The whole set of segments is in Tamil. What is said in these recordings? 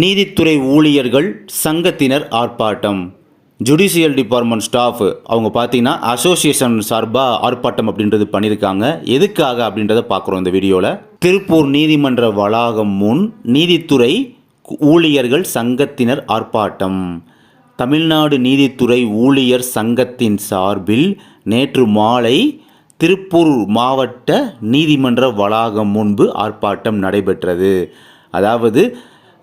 நீதித்துறை ஊழியர்கள் சங்கத்தினர் ஆர்ப்பாட்டம். ஜுடிஷியல் டிபார்ட்மெண்ட் ஸ்டாஃப் அவங்க பார்த்தீங்கன்னா அசோசியேஷன் சார்பாக ஆர்ப்பாட்டம் அப்படின்றது பண்ணியிருக்காங்க. எதுக்காக அப்படின்றத பார்க்குறோம் இந்த வீடியோவில். திருப்பூர் நீதிமன்ற வளாகம் முன் நீதித்துறை ஊழியர்கள் சங்கத்தினர் ஆர்ப்பாட்டம். தமிழ்நாடு நீதித்துறை ஊழியர் சங்கத்தின் சார்பில் நேற்று மாலை திருப்பூர் மாவட்ட நீதிமன்ற வளாகம் முன்பு ஆர்ப்பாட்டம் நடைபெற்றது. அதாவது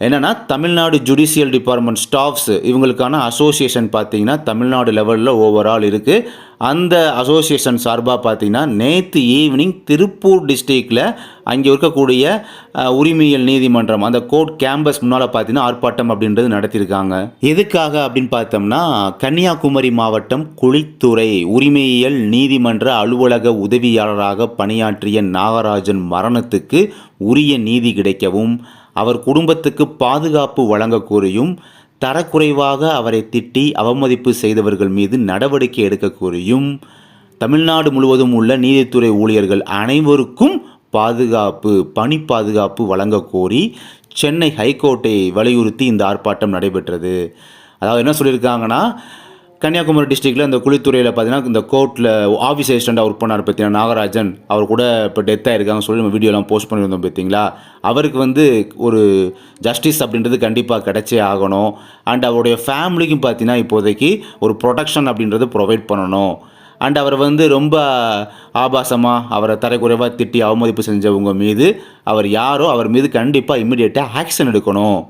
என்னென்னா, தமிழ்நாடு ஜுடிஷியல் டிபார்ட்மெண்ட் ஸ்டாஃப்ஸ் இவங்களுக்கான அசோசியேஷன் பார்த்திங்கன்னா தமிழ்நாடு லெவலில் ஓவரால் இருக்குது. அந்த அசோசியேஷன் சார்பாக பார்த்திங்கன்னா நேற்று ஈவினிங் திருப்பூர் டிஸ்ட்ரிக்டில் அங்கே இருக்கக்கூடிய உரிமையியல் நீதிமன்றம் அந்த கோர்ட் கேம்பஸ் முன்னால் பார்த்திங்கன்னா ஆர்ப்பாட்டம் அப்படின்றது நடத்தியிருக்காங்க. எதுக்காக அப்படின்னு பார்த்தோம்னா, கன்னியாகுமரி மாவட்டம் குழித்துறை உரிமையியல் நீதிமன்ற அலுவலக உதவியாளராக பணியாற்றிய நாகராஜன் மரணத்துக்கு உரிய நீதி கிடைக்கவும், அவர் குடும்பத்துக்கு பாதுகாப்பு வழங்க கோரியும், தரக்குறைவாக அவரை திட்டி அவமதிப்பு செய்தவர்கள் மீது நடவடிக்கை எடுக்க கோரியும், தமிழ்நாடு முழுவதும் உள்ள நீதித்துறை ஊழியர்கள் அனைவருக்கும் பாதுகாப்பு பணி பாதுகாப்பு வழங்க கோரி சென்னை ஹைகோர்ட்டை வலியுறுத்தி இந்த ஆர்ப்பாட்டம் நடைபெற்றது. அதாவது என்ன சொல்லியிருக்காங்கன்னா, கன்னியாகுமரி டிஸ்ட்ரிக்டில் இந்த குழித்துறையில் பார்த்தீங்கன்னா இந்த கோர்ட்டில் ஆஃபீஸ் அசிஸ்டண்ட்டாக ஒர்க் பண்ணார் பார்த்தீங்கன்னா நாகராஜன், அவர் கூட இப்போ டெத் ஆகிருக்காங்க சொல்லி நம்ம வீடியோலாம் போஸ்ட் பண்ணியிருந்தோம் பார்த்தீங்களா. அவருக்கு ஒரு ஜஸ்டிஸ் அப்படின்றது கண்டிப்பாக கிடைச்சே ஆகணும். அண்ட் அவருடைய ஃபேமிலிக்கும் பார்த்தீங்கன்னா இப்போதைக்கு ஒரு ப்ரொடெக்ஷன் அப்படின்றது ப்ரொவைட் பண்ணணும். அண்ட் அவர் ரொம்ப ஆபாசமாக அவரை தரைக்குறைவாக திட்டி அவமதிப்பு செஞ்சவங்க மீது அவர் யாரோ அவர் மீது கண்டிப்பாக இம்மிடியேட்டாக ஆக்ஷன் எடுக்கணும்.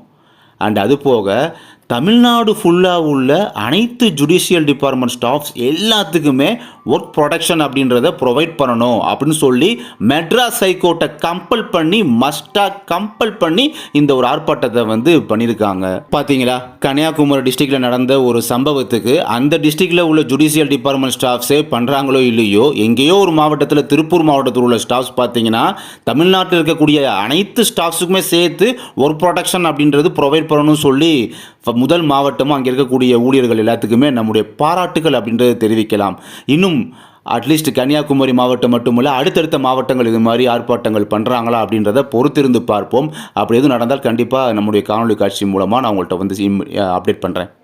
அண்ட் அது போக தமிழ்நாடு ஃபுல்லாக உள்ள அனைத்து ஜுடிஷியல் டிபார்ட்மெண்ட் ஸ்டாஃப்ஸ் எல்லாத்துக்குமே ஒர்க் ப்ரொடெக்ஷன் அப்படின்றத ப்ரொவைட் பண்ணணும் அப்படின்னு சொல்லி மெட்ராஸ் ஹைகோர்ட்டை மஸ்டாக கம்பல் பண்ணி இந்த ஒரு ஆர்ப்பாட்டத்தை பண்ணியிருக்காங்க. பார்த்தீங்களா, கன்னியாகுமரி டிஸ்ட்ரிக்டில் நடந்த ஒரு சம்பவத்துக்கு அந்த டிஸ்ட்ரிக்டில் உள்ள ஜுடிஷியல் டிபார்ட்மெண்ட் ஸ்டாஃப்ஸே பண்ணுறாங்களோ இல்லையோ, எங்கேயோ ஒரு மாவட்டத்தில் திருப்பூர் மாவட்டத்தில் உள்ள ஸ்டாஃப்ஸ் பார்த்தீங்கன்னா தமிழ்நாட்டில் இருக்கக்கூடிய அனைத்து ஸ்டாஃப்ஸுக்குமே சேர்த்து ஒர்க் ப்ரொடெக்ஷன் அப்படின்றது ப்ரொவைட் பண்ணணும்னு சொல்லி முதல் மாவட்டமும் அங்கே இருக்கக்கூடிய ஊழியர்கள் எல்லாத்துக்குமே நம்முடைய பாராட்டுகள் அப்படின்றத தெரிவிக்கலாம். இன்னும் அட்லீஸ்ட் கன்னியாகுமரி மாவட்டம் மட்டுமல்ல, அடுத்தடுத்த மாவட்டங்கள் இது மாதிரி ஆர்ப்பாட்டங்கள் பண்ணுறாங்களா அப்படின்றத பொறுத்திருந்து பார்ப்போம். அப்படி எதுவும் நடந்தால் கண்டிப்பாக நம்முடைய காணொலி காட்சி மூலமாக நான் உங்கள்கிட்ட அப்டேட் பண்ணுறேன்.